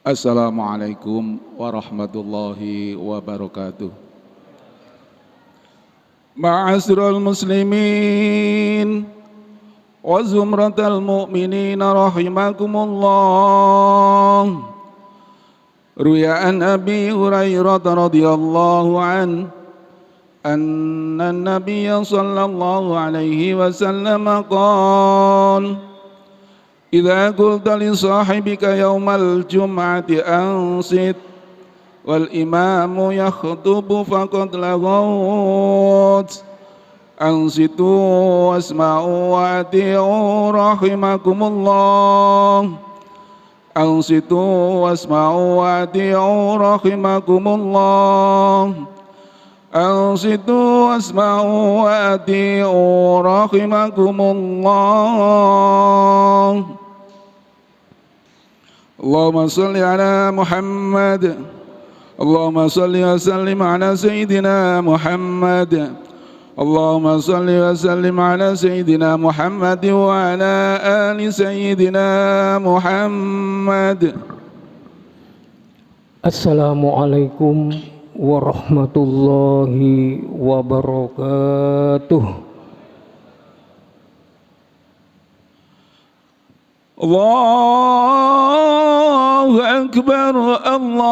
Assalamualaikum warahmatullahi wabarakatuh. Ma'asyiral muslimin wa zumratal mu'minin rahimakumullah. Ruya an Abi Hurairah radhiyallahu an anna an-nabiy sallallahu alaihi wasallam qala إذا قلت لصاحبك يوم الجمعة أنصت والإمام يخطب فقد لغوت أنصتوا واسمعوا وأطيعوا رحمكم الله أنصتوا واسمعوا وأطيعوا رحمكم الله أنصتوا واسمعوا وأطيعوا رحمكم الله اللهم صل على محمد اللهم صل وسلم على سيدنا محمد اللهم صل وسلم على سيدنا محمد وعلى آل سيدنا محمد. Assalamualaikum warahmatullahi wabarakatuh. Allahu Akbar, Allahu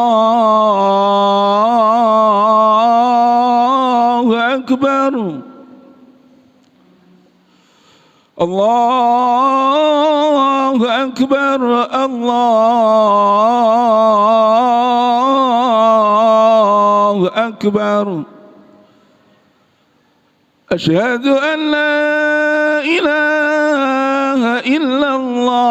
Akbar, Allahu Akbar, Allahu Akbar. Asyhadu an la ilaha illallah.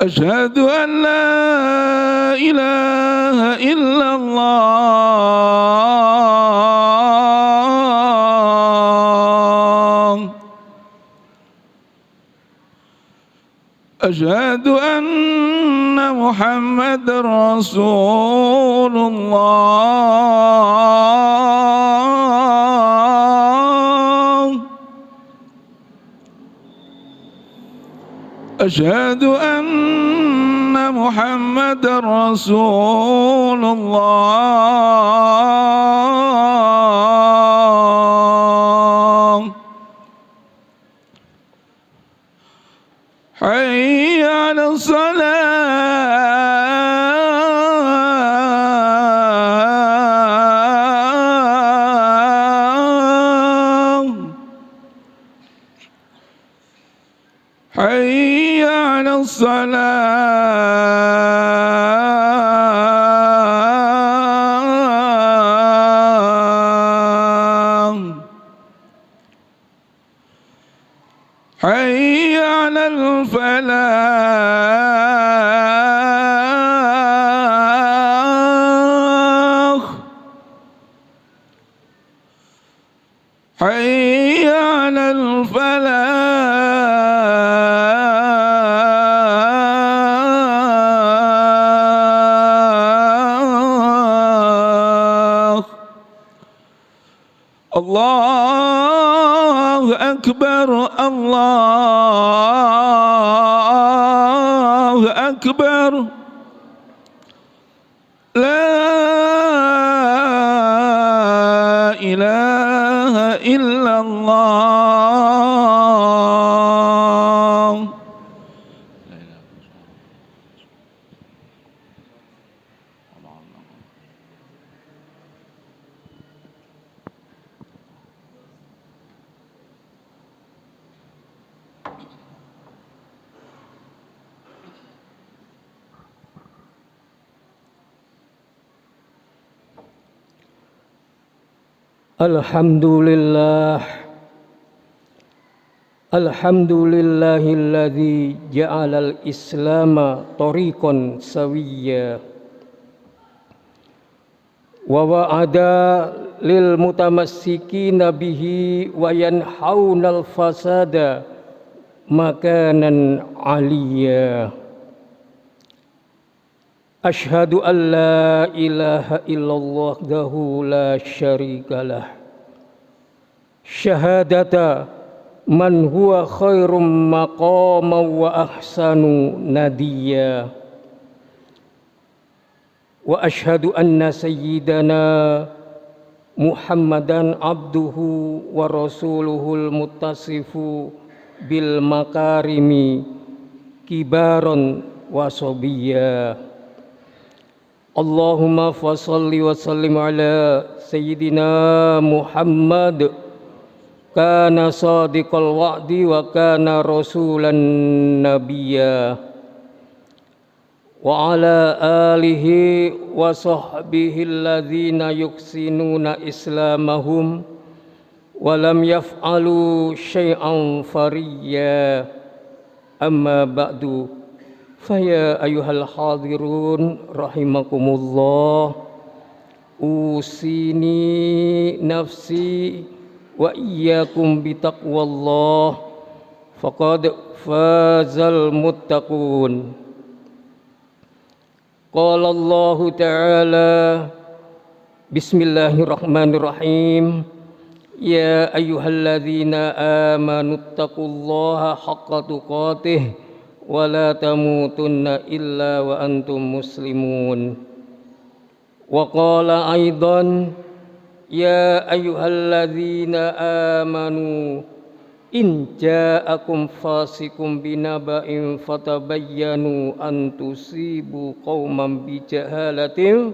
Asyhadu an la ilaha illallah. Asyhadu anna Muhammadar Rasulullah. Asyhadu anna Muhammadar Rasulullah. Hayya 'alas salah. Hayya 'alas salah. Hayya 'alal falah. Hayya 'alal falah. Allahu Akbar, Allahu Akbar. La ilaha illallah. Alhamdulillah, alhamdulillahilladzi ja'alal islama tariqan sawiyya wa wa'ada lil mutamassikina bihi wa yanhaunal fasada makanan aliyya. Asyhadu an la ilaha illallah wahdahu la syarikalah syahadata man huwa khairum maqama wa ahsanu nadiya. Wa ashhadu anna sayyidana Muhammadan abduhu wa rasuluhul muttasifu bil makarimi kibaron wa sobiyya. Allahumma fasalli wa sallim ala sayyidina Muhammad, kana sadiqal wa'di wa kana rasulan nabiyya, wa ala alihi wa sahbihi alladhina yuksinuna islamahum wa lam yaf'alu syai'an fariyya. Amma ba'du, faya ayyuhal hadirun rahimakumullah, usini nafsi wa iyyakum bitaqwallah, faqad fazal muttaqun. Qala Allahu ta'ala, bismillahirrahmanirrahim, ya ayyuhalladzina amanu taqullaha haqqa tuqatih wa la tamutunna illa wa antum muslimun. Wa qala aidan, ya ayyuhalladzina amanu in ja'akum fasikum binaba'in fatabayyanu an tusibu qauman bijahalatin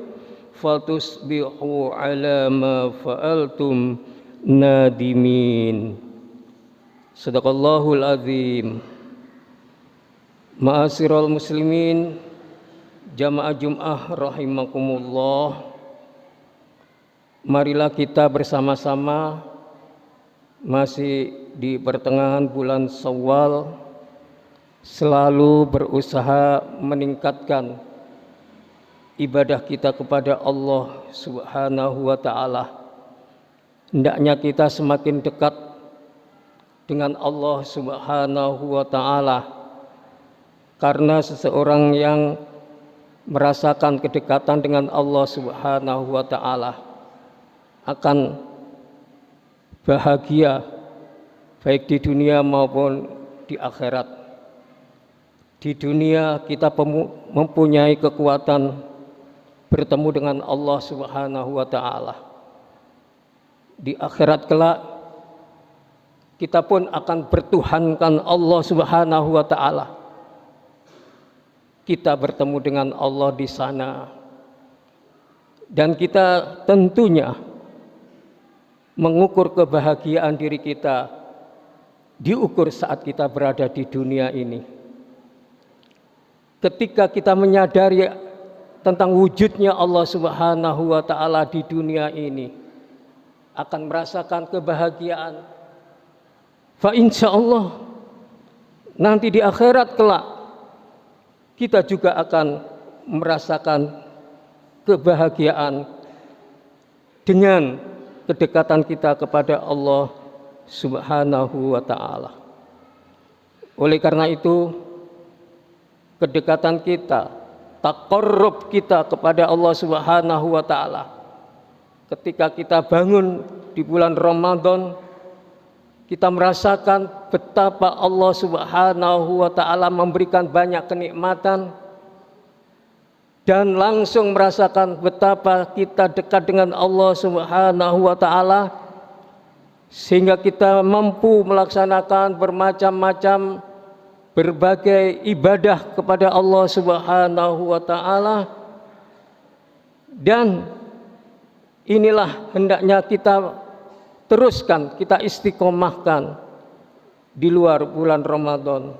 fatusbihu ala ma fa'altum nadimin. Sadaqallahul azim. Ma'asyiral muslimin, jamaah Jum'ah rahimakumullah, marilah kita bersama-sama masih di pertengahan bulan Syawal selalu berusaha meningkatkan ibadah kita kepada Allah Subhanahu wa ta'ala. Hendaknya kita semakin dekat dengan Allah Subhanahu wa ta'ala, karena seseorang yang merasakan kedekatan dengan Allah Subhanahu wa ta'ala akan bahagia baik di dunia maupun di akhirat. Di dunia kita mempunyai kekuatan bertemu dengan Allah Subhanahu wa ta'ala. Di akhirat kelak kita pun akan bertuhankan Allah Subhanahu wa ta'ala. Kita bertemu dengan Allah di sana, dan kita tentunya mengukur kebahagiaan diri kita diukur saat kita berada di dunia ini. Ketika kita menyadari tentang wujudnya Allah Subhanahu wa ta'ala di dunia ini, akan merasakan kebahagiaan. Fa insyaallah nanti di akhirat kelak kita juga akan merasakan kebahagiaan dengan kedekatan kita kepada Allah Subhanahu wa ta'ala. Oleh karena itu, kedekatan kita, taqarrub kita kepada Allah Subhanahu wa ta'ala, ketika kita bangun di bulan Ramadan, kita merasakan betapa Allah Subhanahu wa ta'ala memberikan banyak kenikmatan, dan langsung merasakan betapa kita dekat dengan Allah Subhanahu wa ta'ala, sehingga kita mampu melaksanakan bermacam-macam berbagai ibadah kepada Allah Subhanahu wa ta'ala. Dan inilah hendaknya kita teruskan, kita istiqomahkan di luar bulan Ramadan.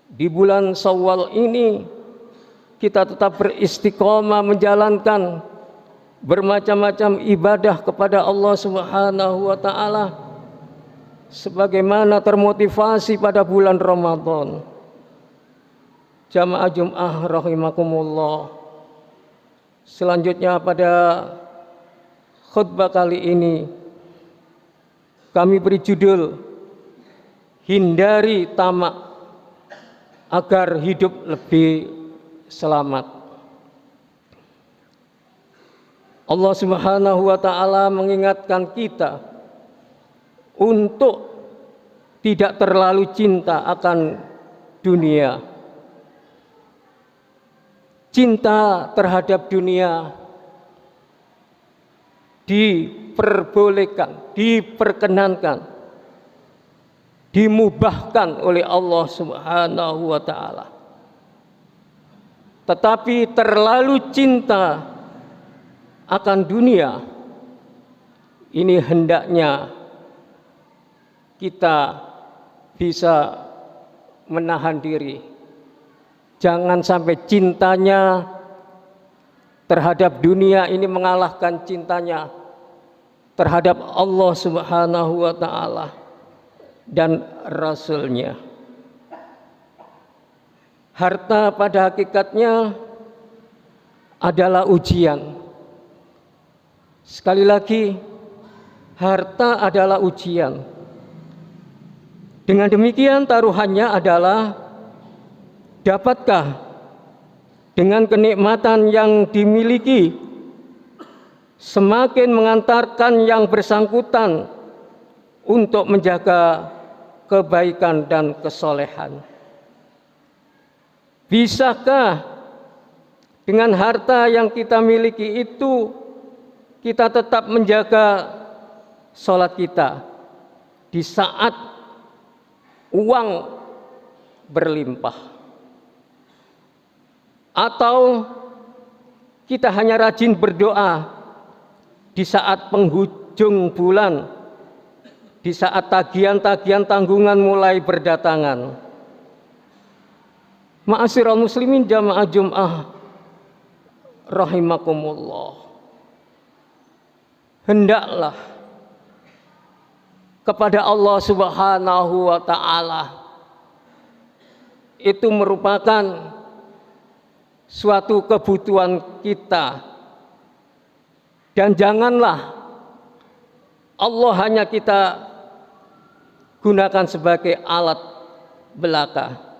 Di bulan Syawal ini kita tetap beristiqomah menjalankan bermacam-macam ibadah kepada Allah Subhanahu wa ta'ala sebagaimana termotivasi pada bulan Ramadan. Jamaah Jum'ah rahimakumullah, selanjutnya pada khutbah kali ini kami beri judul hindari tamak agar hidup lebih selamat. Allah Subhanahu wa ta'ala mengingatkan kita untuk tidak terlalu cinta akan dunia. Cinta terhadap dunia diperbolehkan, diperkenankan, dimubahkan oleh Allah Subhanahu wa taala. Tetapi terlalu cinta akan dunia ini hendaknya kita bisa menahan diri. Jangan sampai cintanya terhadap dunia ini mengalahkan cintanya terhadap Allah Subhanahu wa taala dan Rasul-Nya. Harta pada hakikatnya adalah ujian. Sekali lagi, harta adalah ujian. Dengan demikian taruhannya adalah, dapatkah dengan kenikmatan yang dimiliki semakin mengantarkan yang bersangkutan untuk menjaga kebaikan dan kesolehan? Bisakah dengan harta yang kita miliki itu kita tetap menjaga sholat kita di saat uang berlimpah? Atau kita hanya rajin berdoa di saat penghujung bulan, di saat tagihan-tagihan tanggungan mulai berdatangan? Ma'asyiral muslimin jamaah Jum'ah rahimakumullah, hendaklah kepada Allah Subhanahu wa taala itu merupakan suatu kebutuhan kita, dan janganlah Allah hanya kita gunakan sebagai alat belaka.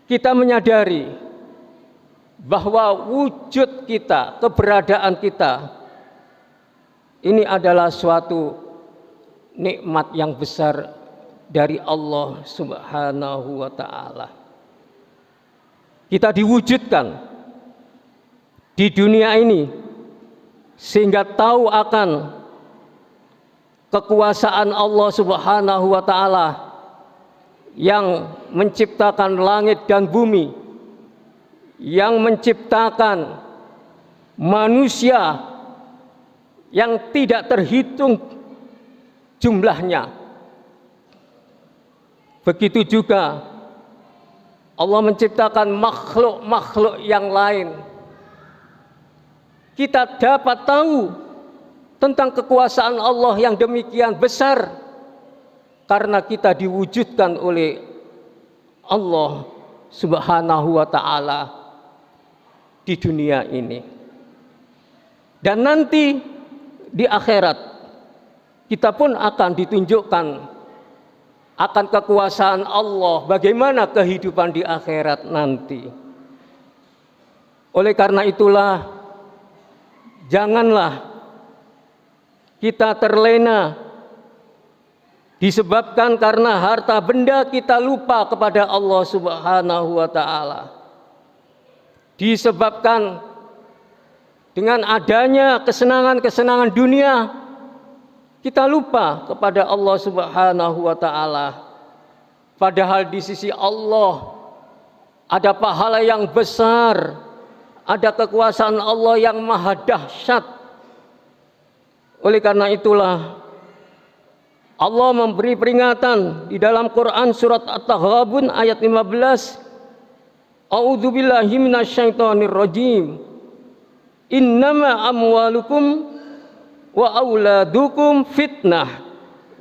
Kita menyadari bahwa wujud kita, keberadaan kita ini adalah suatu nikmat yang besar dari Allah Subhanahu wa taala. Kita diwujudkan di dunia ini sehingga tahu akan kekuasaan Allah Subhanahu wa taala yang menciptakan langit dan bumi, yang menciptakan manusia yang tidak terhitung jumlahnya. Begitu juga Allah menciptakan makhluk-makhluk yang lain. Kita dapat tahu tentang kekuasaan Allah yang demikian besar karena kita diwujudkan oleh Allah Subhanahu wa taala di dunia ini. Dan nanti di akhirat kita pun akan ditunjukkan akan kekuasaan Allah, bagaimana kehidupan di akhirat nanti. Oleh karena itulah, janganlah kita terlena disebabkan karena harta benda kita lupa kepada Allah Subhanahu wa taala. Disebabkan dengan adanya kesenangan-kesenangan dunia kita lupa kepada Allah Subhanahu wa taala. Padahal di sisi Allah ada pahala yang besar, ada kekuasaan Allah yang maha dahsyat. Oleh karena itulah Allah memberi peringatan di dalam Quran surat At-Taghabun ayat 15. A'udzubillahi minasyaitonir rajim. Innama amwalukum wa auladukum fitnah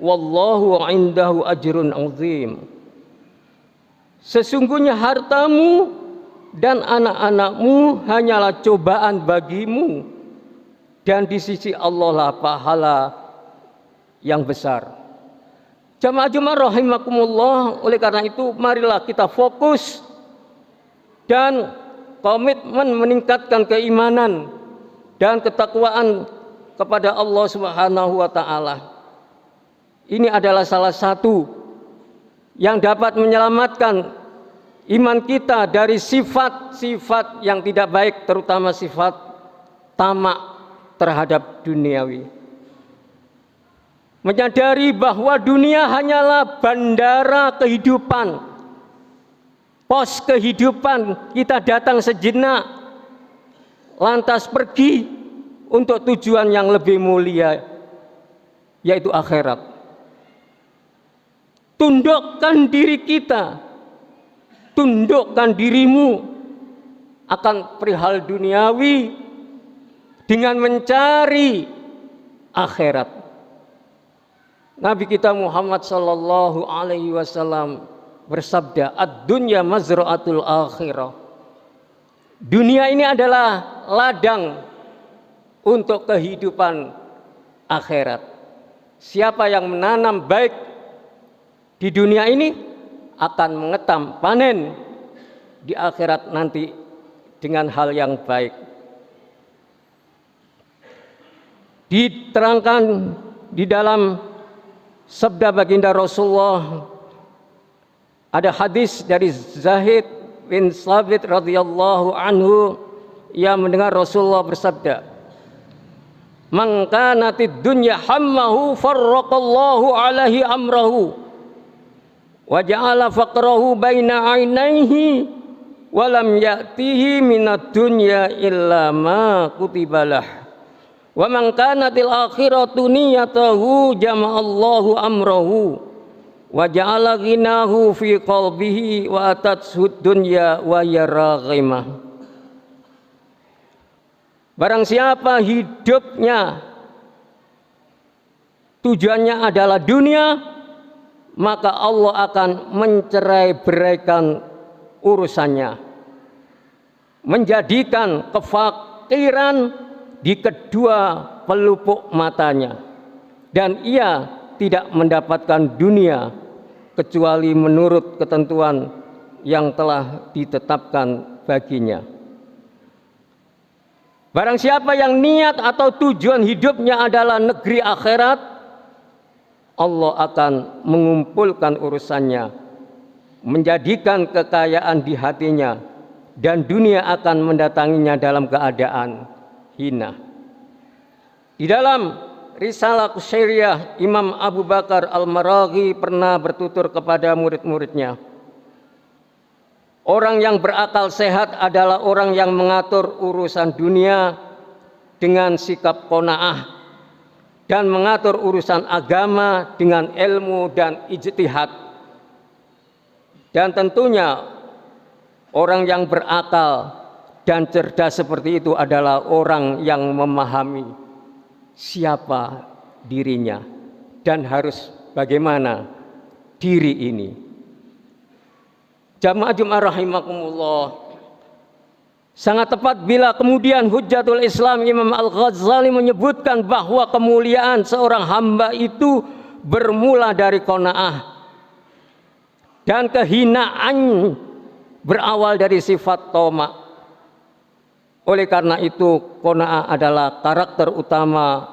wallahu indahu ajrun azim. Sesungguhnya hartamu dan anak-anakmu hanyalah cobaan bagimu, dan di sisi Allah lah pahala yang besar. Jamaah Jumat rahimakumullah, oleh karena itu marilah kita fokus dan komitmen meningkatkan keimanan dan ketakwaan kepada Allah Subhanahu wa taala. Ini adalah salah satu yang dapat menyelamatkan iman kita dari sifat-sifat yang tidak baik, terutama sifat tamak terhadap duniawi. Menyadari bahwa dunia hanyalah bandara kehidupan, pos kehidupan, kita datang sejenak lantas pergi untuk tujuan yang lebih mulia, yaitu akhirat. Tundukkan diri kita, tundukkan dirimu akan perihal duniawi dengan mencari akhirat. Nabi kita Muhammad sallallahu alaihi wasallam bersabda, "Ad-dunya mazra'atul akhirah." Dunia ini adalah ladang untuk kehidupan akhirat. Siapa yang menanam baik di dunia ini akan mengetam panen di akhirat nanti dengan hal yang baik. Diterangkan di dalam sabda baginda Rasulullah, ada hadis dari Zahid bin Sabit radhiyallahu anhu yang mendengar Rasulullah bersabda, "Man kanatid dunya hammahu farraqallahu alaihi amrahu wa ja'ala faqrahu baina 'ainaihi wa lam ya'tihi minad dunya illa ma kutibalah wa man kanatil akhiratu niyatahu jama'allahu amrahu wa ja'ala ghinahu fi qalbihi wa atatsud dunya wa yaraghimah." Barang siapa hidupnya tujuannya adalah dunia, maka Allah akan mencerai-beraikan urusannya, menjadikan kefakiran di kedua pelupuk matanya, dan ia tidak mendapatkan dunia kecuali menurut ketentuan yang telah ditetapkan baginya. Barang siapa yang niat atau tujuan hidupnya adalah negeri akhirat, Allah akan mengumpulkan urusannya, menjadikan kekayaan di hatinya, dan dunia akan mendatanginya dalam keadaan hina. Di dalam Risalah Qusyairiyah, Imam Abu Bakar Al-Maraghi pernah bertutur kepada murid-muridnya, orang yang berakal sehat adalah orang yang mengatur urusan dunia dengan sikap qanaah dan mengatur urusan agama dengan ilmu dan ijtihad. Dan tentunya orang yang berakal dan cerdas seperti itu adalah orang yang memahami siapa dirinya dan harus bagaimana diri ini. Jamaah Jumat rahimakumullah, sangat tepat bila kemudian Hujjatul Islam Imam Al-Ghazali menyebutkan bahwa kemuliaan seorang hamba itu bermula dari qanaah dan kehinaan berawal dari sifat tamak. Oleh karena itu qanaah adalah karakter utama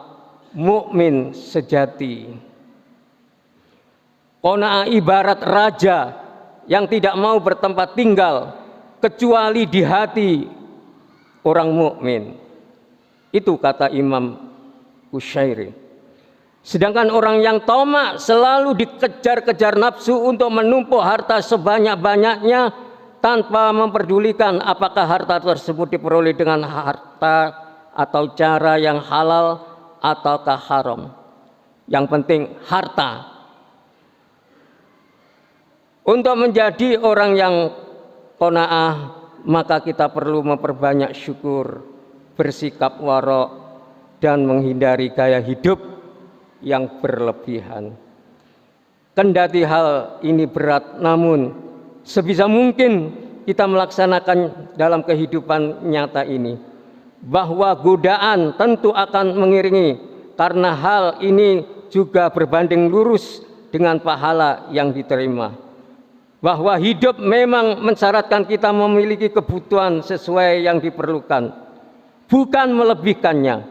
mukmin sejati. Qanaah ibarat raja yang tidak mau bertempat tinggal kecuali di hati orang mukmin. Itu kata Imam Qusyairi. Sedangkan orang yang tamak selalu dikejar-kejar nafsu untuk menumpuk harta sebanyak-banyaknya tanpa memperdulikan apakah harta tersebut diperoleh dengan harta atau cara yang halal ataukah haram. Yang penting harta. Untuk menjadi orang yang qanaah, maka kita perlu memperbanyak syukur, bersikap wara', dan menghindari gaya hidup yang berlebihan. Kendati hal ini berat, namun sebisa mungkin kita melaksanakan dalam kehidupan nyata ini. Bahwa godaan tentu akan mengiringi, karena hal ini juga berbanding lurus dengan pahala yang diterima. Bahwa hidup memang mensyaratkan kita memiliki kebutuhan sesuai yang diperlukan, bukan melebihkannya.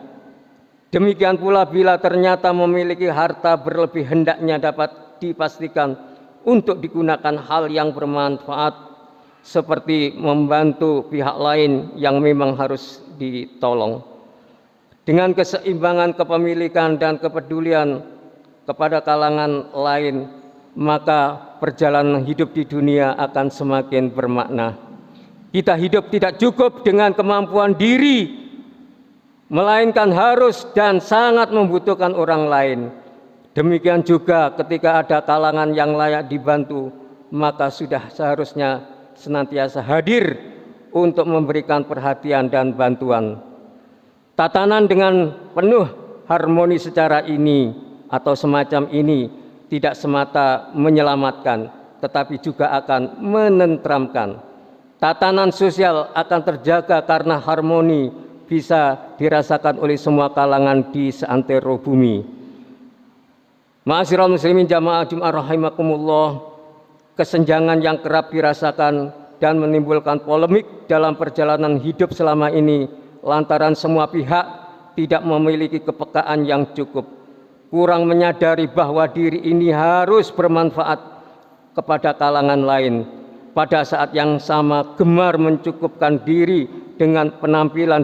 Demikian pula bila ternyata memiliki harta berlebih, hendaknya dapat dipastikan untuk digunakan hal yang bermanfaat seperti membantu pihak lain yang memang harus ditolong. Dengan keseimbangan kepemilikan dan kepedulian kepada kalangan lain, maka perjalanan hidup di dunia akan semakin bermakna. Kita hidup tidak cukup dengan kemampuan diri, melainkan harus dan sangat membutuhkan orang lain. Demikian juga ketika ada kalangan yang layak dibantu, maka sudah seharusnya senantiasa hadir untuk memberikan perhatian dan bantuan. Tatanan dengan penuh harmoni secara ini atau semacam ini tidak semata menyelamatkan, tetapi juga akan menenteramkan. Tatanan sosial akan terjaga karena harmoni bisa dirasakan oleh semua kalangan di seantero bumi. Ma'asyiral muslimin jamaah Jumat rahimakumullah, kesenjangan yang kerap dirasakan dan menimbulkan polemik dalam perjalanan hidup selama ini lantaran semua pihak tidak memiliki kepekaan yang cukup, kurang menyadari bahwa diri ini harus bermanfaat kepada kalangan lain. Pada saat yang sama gemar mencukupkan diri dengan penampilan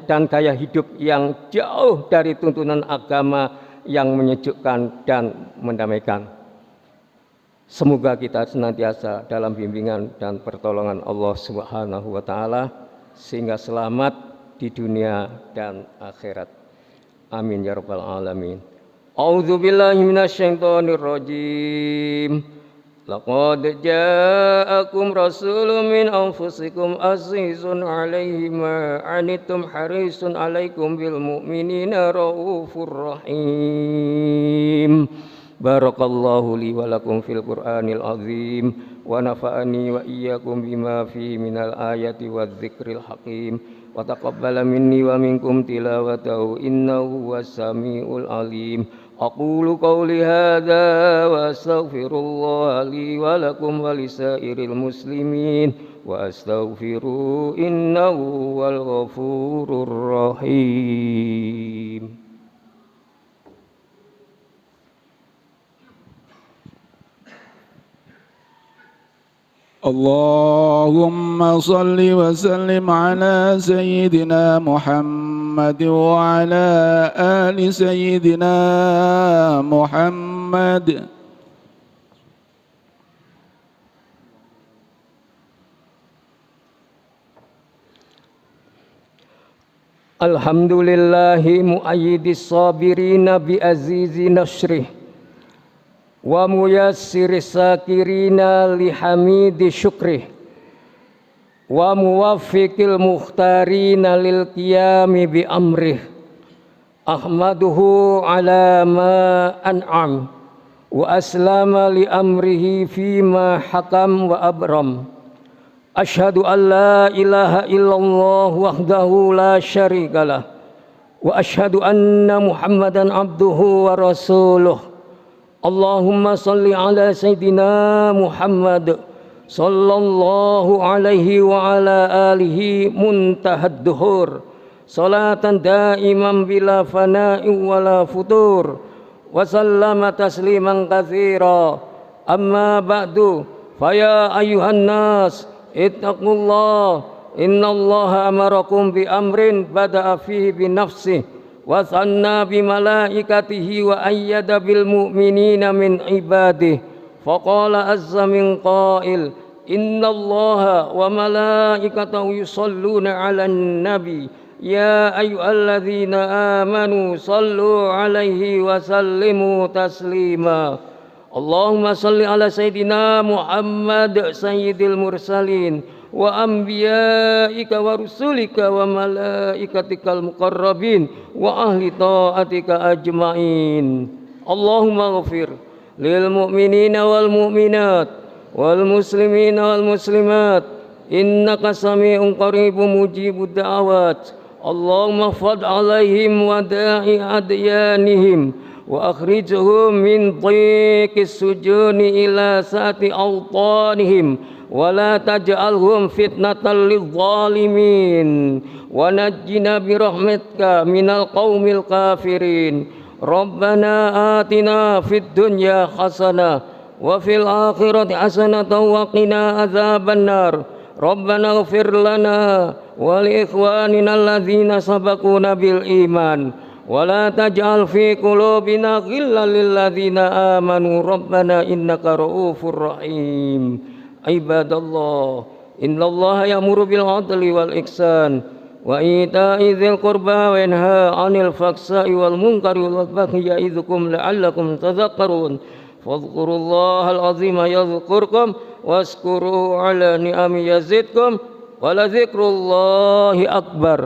dan gaya hidup yang jauh dari tuntunan agama yang menyejukkan dan mendamaikan. Semoga kita senantiasa dalam bimbingan dan pertolongan Allah Subhanahu wa taala sehingga selamat di dunia dan akhirat. Amin ya rabbal alamin. A'udzu billahi minasyaitonir rajim. Laqad ja'akum rasulun min anfusikum azizun 'alaihi ma 'anittum harisun 'alaikum bil mu'minina raufur rahim. Barakallahu li wa lakum fil Qur'anil azim wa nafa'ani wa iyyakum bima fihi minal ayati wadh-dhikril hakim wa taqabbala minni wa minkum tilawatahu innahu was-sami'ul alim. Aqulu qawli hadza wa astaghfirullah li wa lakum wa lisairil muslimin wa astaghfiru innahu wal ghafurur rahim. Allahumma salli wa sallim ala sayyidina Muhammad wa ala ali sayyidina Muhammad. Alhamdulillahi mu'ayyidis sabirina bi azizi nasrih wa muyassiris sakirina li hamidi syukrih wa muwaffiqil mukhtarina lil qiyami bi amrih. Ahmaduhu ala ma an'am wa aslama li amrihi fima hakam wa abram. Asyhadu an la ilaha illallah wahdahu la syarikalah wa asyhadu anna Muhammadan abduhu wa rasuluh. Allahumma salli ala sayyidina Muhammad sallallahu alaihi wa ala alihi muntahad duhur salatan daiman bila fana'i wala futur wa sallama tasliman katsira. Amma ba'du, faya ayyuhan nas ittaqullah, innallaha amarakum bi amrin bada'a fihi bi nafsihi wa thanna bi malaikatihi wa ayyada bil mu'minina min ibadihi. Faqala azza min qail, innallaha wa malaikatahu yusalluna 'alan nabi ya ayyuhalladzina amanu sallu 'alaihi wa sallimu taslima. Allahumma salli ala sayyidina Muhammad sayyidil mursalin wa anbiya'ika wa rusulika wa malaikatikal muqarrabin wa ahli ta'atika ajma'in. Allahumma ghafir lil mu'minina wal mu'minat wal muslimina wal muslimat innaka sami'un qaribun mujibud da'awat. Allahumma fad alaihim wa da'i adyanihim وأخرجهم من ضيق السجون إلى سعة أوطانهم ولا تجعلهم فتنة للظالمين ونجنا برحمتك من القوم الكافرين ربنا آتنا في الدنيا حسنة وفي الآخرة حسنة وقنا عذاب النار ربنا اغفر لنا ولإخواننا الذين سبقونا بالإيمان ولا تجعل في قلوبنا غلا للذين آمنوا ربنا إنك رؤوف رحيم عباد الله إن الله يأمر بالعدل والإحسان وإيتاء ذي القربى وينهى عن الفحشاء والمنكر والبغي يعظكم لعلكم تذكرون فاذكروا الله العظيم يذكركم واشكروه على نعمه يزدكم ولذكر الله أكبر.